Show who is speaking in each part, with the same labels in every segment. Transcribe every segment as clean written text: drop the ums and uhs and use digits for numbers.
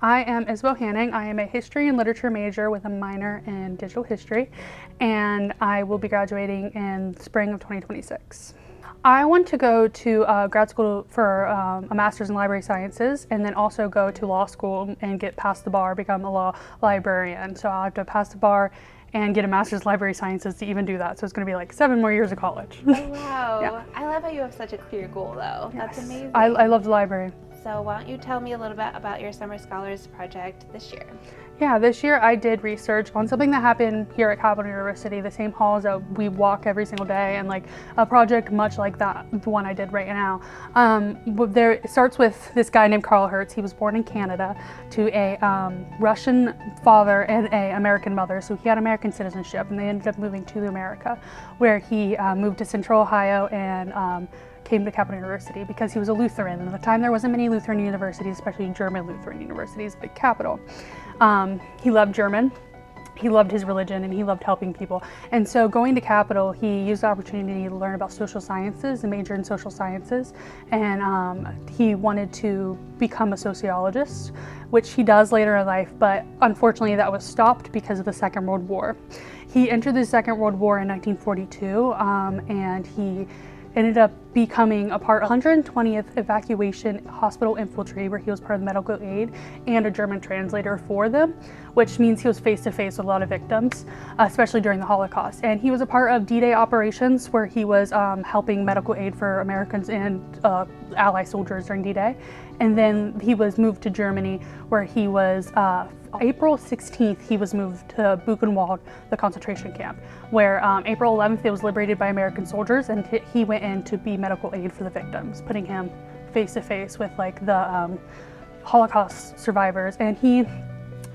Speaker 1: I am Isabelle Hanning. I am a history and literature major with a minor in digital history, and I will be graduating in spring of 2026. I want to go to grad school for a master's in library sciences, and then also go to law school and get past the bar, become a law librarian. So I'll have to pass the bar and get a master's in library sciences to even do that. So it's going to be like 7 more years of college.
Speaker 2: Oh, wow.
Speaker 1: Yeah.
Speaker 2: I love how you have such a clear goal, though.
Speaker 1: Yes.
Speaker 2: That's amazing.
Speaker 1: I love the library.
Speaker 2: So why don't you tell me a little bit about your Summer Scholars project this year?
Speaker 1: Yeah, this year I did research on something that happened here at Capital University, the same halls that we walk every single day, and like a project much like that, the one I did right now. It starts with this guy named Karl Hertz. He was born in Canada to a Russian father and an American mother, so he had American citizenship, and they ended up moving to America, where he moved to Central Ohio and came to Capital University because he was a Lutheran, and at the time there wasn't many Lutheran universities, especially German Lutheran universities, big capital. He loved German, he loved his religion, and he loved helping people. And so going to Capital, he used the opportunity to learn about social sciences and major in social sciences, and he wanted to become a sociologist, which he does later in life, but unfortunately that was stopped because of the Second World War. He entered the Second World War in 1942, and he ended up becoming a part of 120th Evacuation Hospital Infantry, where he was part of the medical aid and a German translator for them, which means he was face-to-face with a lot of victims, especially during the Holocaust. And he was a part of D-Day operations, where he was helping medical aid for Americans and Allied soldiers during D-Day. And then he was moved to Germany, where he was April 16th, he was moved to Buchenwald, the concentration camp, where April 11th, it was liberated by American soldiers, and he went in to be medical aid for the victims, putting him face to face with like the Holocaust survivors. And he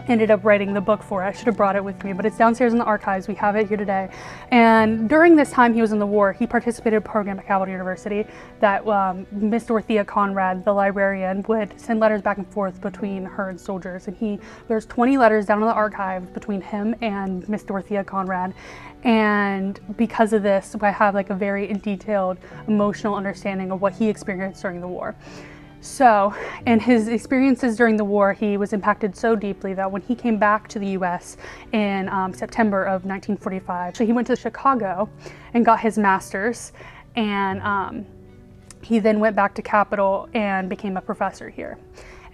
Speaker 1: ended up writing the book for it. I should have brought it with me, but it's downstairs in the archives. We have it here today. And during this time he was in the war, he participated in a program at Capital University that Miss Dorothea Conrad, the librarian, would send letters back and forth between her and soldiers. And there's 20 letters down in the archives between him and Miss Dorothea Conrad. And because of this, I have like a very detailed emotional understanding of what he experienced during the war. So, in his experiences during the war, he was impacted so deeply that when he came back to the US in September of 1945, so he went to Chicago and got his master's, and he then went back to Capital and became a professor here.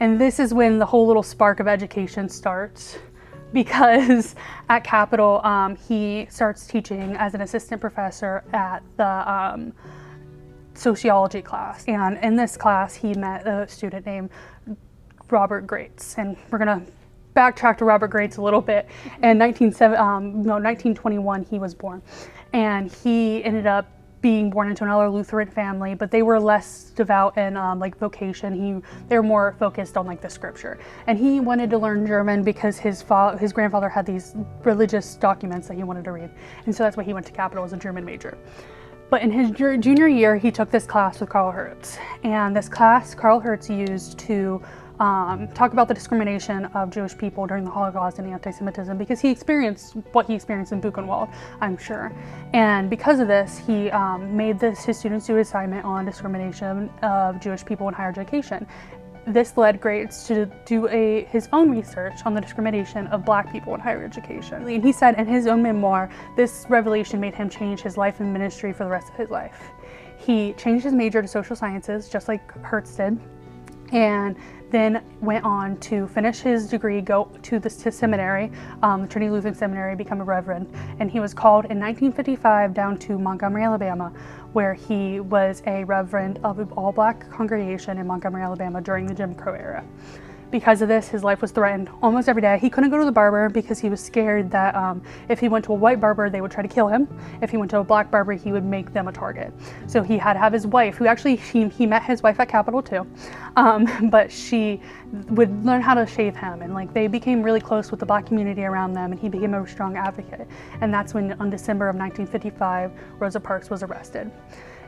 Speaker 1: And this is when the whole little spark of education starts, because at Capital, he starts teaching as an assistant professor at the sociology class, and in this class he met a student named Robert Graetz, and we're gonna backtrack to Robert Graetz a little bit. In 1921 he was born, and he ended up being born into another Lutheran family, but they were less devout in like vocation. They were more focused on like the scripture, and he wanted to learn German because his grandfather had these religious documents that he wanted to read, and so that's why he went to Capital as a German major. But in his junior year, he took this class with Karl Hertz. And this class, Karl Hertz used to talk about the discrimination of Jewish people during the Holocaust and anti-Semitism, because he experienced what he experienced in Buchenwald, I'm sure. And because of this, he made his students do an assignment on discrimination of Jewish people in higher education. This led Graetz to do his own research on the discrimination of Black people in higher education. And he said in his own memoir, this revelation made him change his life and ministry for the rest of his life. He changed his major to social sciences, just like Hertz did, and then went on to finish his degree, go to the seminary, the Trinity Lutheran Seminary, become a reverend. And he was called in 1955 down to Montgomery, Alabama, where he was a reverend of an all-Black congregation in Montgomery, Alabama during the Jim Crow era. Because of this, his life was threatened almost every day. He couldn't go to the barber because he was scared that if he went to a white barber, they would try to kill him. If he went to a Black barber, he would make them a target. So he had to have his wife, who actually, he met his wife at Capital too, but she would learn how to shave him, and like they became really close with the Black community around them, and he became a strong advocate. And that's when, on December of 1955, Rosa Parks was arrested.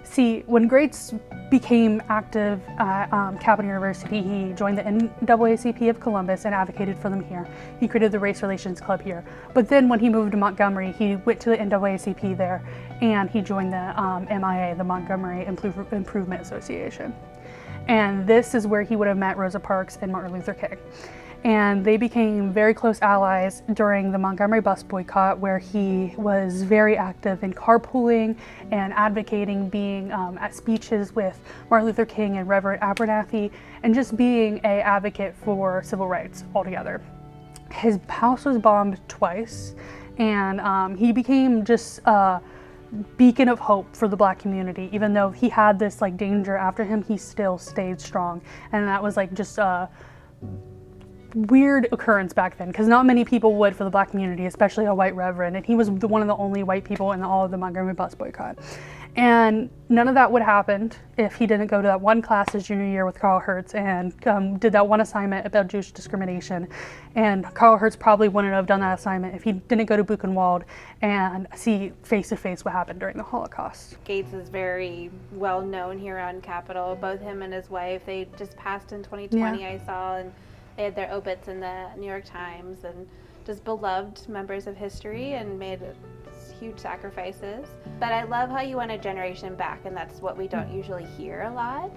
Speaker 1: See, when Graetz became active at Capital University, he joined the NAACP of Columbus and advocated for them here. He created the Race Relations Club here. But then when he moved to Montgomery, he went to the NAACP there, and he joined the MIA, the Montgomery Improvement Association. And this is where he would have met Rosa Parks and Martin Luther King. And they became very close allies during the Montgomery bus boycott, where he was very active in carpooling and advocating, being at speeches with Martin Luther King and Reverend Abernathy, and just being an advocate for civil rights altogether. His house was bombed twice, and he became just a beacon of hope for the Black community. Even though he had this like danger after him, he still stayed strong. And that was like just a weird occurrence back then, because not many people would for the Black community, especially a white reverend, and he was one of the only white people in all of the Montgomery bus boycott. And none of that would have happened if he didn't go to that one class his junior year with Karl Hertz and did that one assignment about Jewish discrimination. And Karl Hertz probably wouldn't have done that assignment if he didn't go to Buchenwald and see face to face what happened during the Holocaust.
Speaker 2: Graetz is very well known here on Capitol. Both him and his wife, they just passed in 2020, I saw, and they had their obits in the New York Times, and just beloved members of history and made huge sacrifices. But I love how you went a generation back, and that's what we don't usually hear a lot.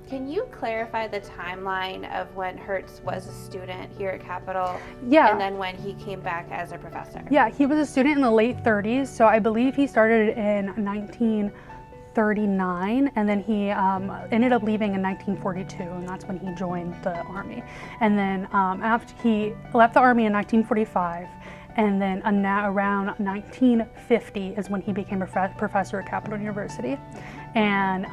Speaker 2: Can you clarify the timeline of when Hertz was a student here at Capitol?
Speaker 1: Yeah.
Speaker 2: And then when he came back as a professor?
Speaker 1: Yeah, he was a student in the late 30s, so I believe he started in 1939, and then he ended up leaving in 1942, and that's when he joined the Army. And then after he left the Army in 1945, and then around 1950 is when he became a professor at Capitol University. And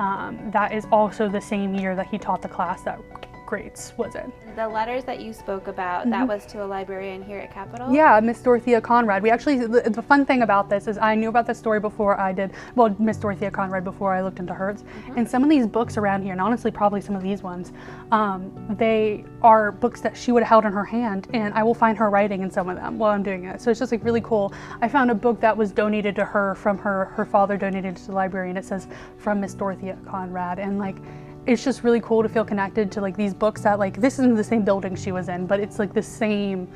Speaker 1: that is also the same year that he taught the class that Graetz was in.
Speaker 2: The letters that you spoke about, that was to a librarian here at Capitol?
Speaker 1: Yeah, Miss Dorothea Conrad. We actually, the fun thing about this is I knew about this story before I did, well, Miss Dorothea Conrad before I looked into Hertz. And some of these books around here, and honestly probably some of these ones, they are books that she would have held in her hand, and I will find her writing in some of them while I'm doing it. So it's just like really cool. I found a book that was donated to her from her father, donated to the library, and it says from Miss Dorothea Conrad. And like, it's just really cool to feel connected to like these books that like, this isn't the same building she was in, but it's like the same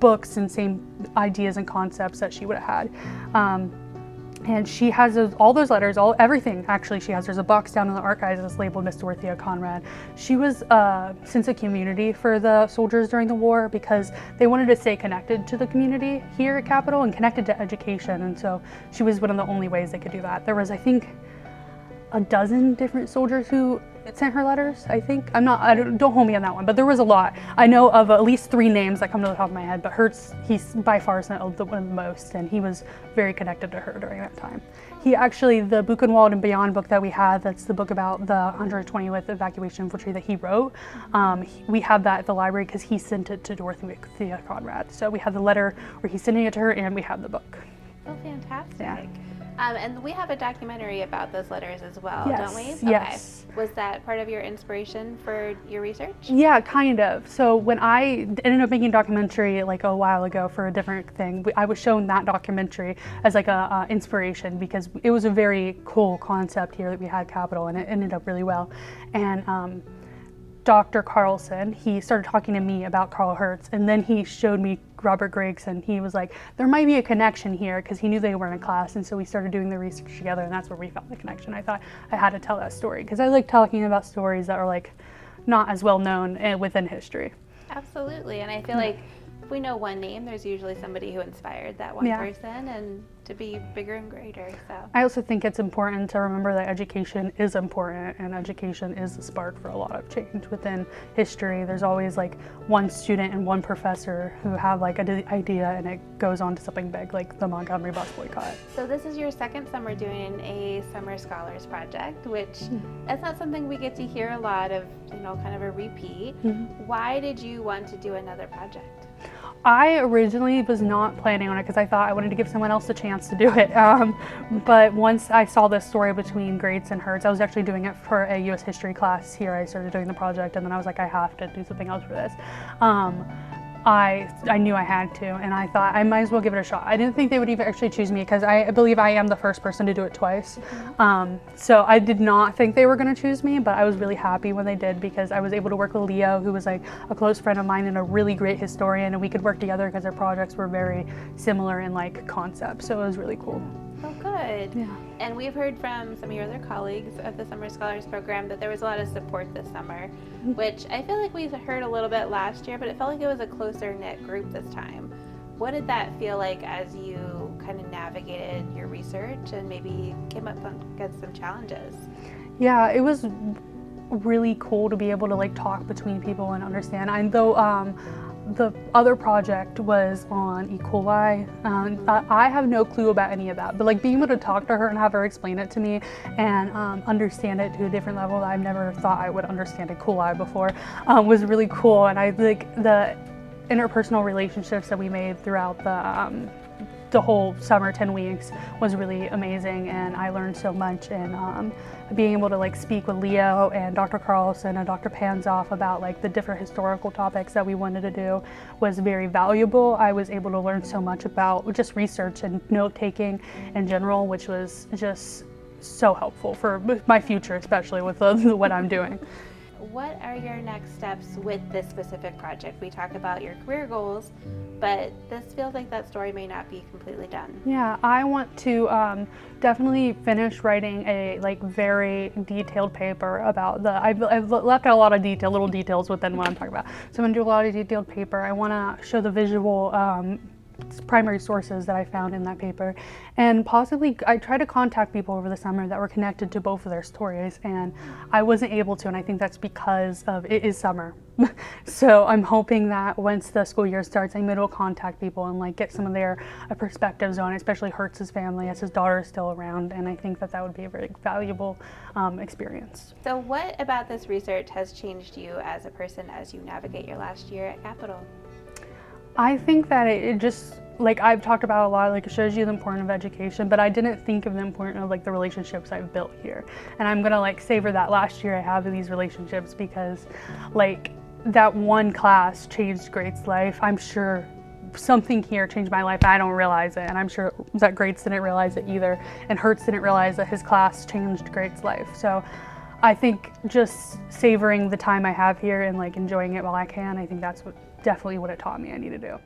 Speaker 1: books and same ideas and concepts that she would have had. And she has all those letters, everything actually she has. There's a box down in the archives that's labeled Miss Dorothea Conrad. She was a sense of community for the soldiers during the war, because they wanted to stay connected to the community here at Capitol and connected to education. And so she was one of the only ways they could do that. There was, I think, a dozen different soldiers who sent her letters, I think. Don't hold me on that one, but there was a lot. I know of at least 3 names that come to the top of my head, but Hertz, he's by far one of the most, and he was very connected to her during that time. He actually, the Buchenwald and Beyond book that we had, that's the book about the 120th evacuation infantry that he wrote, we have that at the library because he sent it to Dorothea Conrad. So we have the letter where he's sending it to her, and we have the book.
Speaker 2: Oh, fantastic.
Speaker 1: Yeah.
Speaker 2: And we have a documentary about those letters as well, don't we?
Speaker 1: Yes.
Speaker 2: Okay. Was that part of your inspiration for your research?
Speaker 1: Yeah, kind of. So when I ended up making a documentary like a while ago for a different thing, I was shown that documentary as like a inspiration, because it was a very cool concept here that we had Capitol, and it ended up really well. And Dr. Carlson, he started talking to me about Karl Hertz, and then he showed me Robert Graetz, and he was like, there might be a connection here, because he knew they were in a class, and so we started doing the research together, and that's where we found the connection. I thought I had to tell that story, because I like talking about stories that are like not as well known within history.
Speaker 2: Absolutely, and I feel like if we know one name, there's usually somebody who inspired that one person, and to be bigger and greater. So
Speaker 1: I also think it's important to remember that education is important, and education is the spark for a lot of change within history. There's always like one student and one professor who have like an idea, and it goes on to something big, like the Montgomery bus boycott.
Speaker 2: So this is your second summer doing a Summer Scholars Project, which that's not something we get to hear a lot of, kind of a repeat. Why did you want to do another project?
Speaker 1: I originally was not planning on it because I thought I wanted to give someone else a chance to do it. But once I saw this story between Graetz and Hertz, I was actually doing it for a U.S. history class here. I started doing the project, and then I was like, I have to do something else for this. I knew I had to, and I thought I might as well give it a shot. I didn't think they would even actually choose me, because I believe I am the first person to do it twice. So I did not think they were going to choose me, but I was really happy when they did, because I was able to work with Leo, who was like a close friend of mine and a really great historian, and we could work together because our projects were very similar in like concept. So it was really cool.
Speaker 2: Oh, good. good.
Speaker 1: Yeah.
Speaker 2: And we've heard from some of your other colleagues of the Summer Scholars Program that there was a lot of support this summer, which I feel like we heard a little bit last year, but it felt like it was a closer knit group this time. What did that feel like as you kind of navigated your research and maybe came up against some challenges?
Speaker 1: Yeah, it was really cool to be able to like talk between people and understand. And though the other project was on E. coli, I have no clue about any of that, but like being able to talk to her and have her explain it to me and understand it to a different level that I've never thought I would understand E. coli before was really cool. And I like the interpersonal relationships that we made throughout the whole summer, 10 weeks, was really amazing, and I learned so much. And being able to like speak with Leo and Dr. Carlson and Dr. Panzoff about like the different historical topics that we wanted to do was very valuable. I was able to learn so much about just research and note taking in general, which was just so helpful for my future, especially with what I'm doing.
Speaker 2: What are your next steps with this specific project? We talked about your career goals, but this feels like that story may not be completely done.
Speaker 1: Yeah, I want to definitely finish writing a like very detailed paper about I've left out a lot of little details within what I'm talking about. So I'm gonna do a lot of detailed paper. I want to show the visual primary sources that I found in that paper, and possibly I tried to contact people over the summer that were connected to both of their stories, and I wasn't able to, and I think that's because of it is summer. So I'm hoping that once the school year starts, I'm able to contact people and like get some of their perspectives on it, especially Hertz's family, as his daughter is still around, and I think that would be a very valuable experience.
Speaker 2: So what about this research has changed you as a person as you navigate your last year at Capitol?
Speaker 1: I think that it just, like I've talked about a lot, like it shows you the importance of education, but I didn't think of the importance of like the relationships I've built here. And I'm gonna like savor that last year I have these relationships, because like that one class changed Graetz's life. I'm sure something here changed my life. I don't realize it, and I'm sure that Graetz didn't realize it either. And Hertz didn't realize that his class changed Graetz's life. So I think just savoring the time I have here and like enjoying it while I can, I think that's definitely what it taught me I need to do.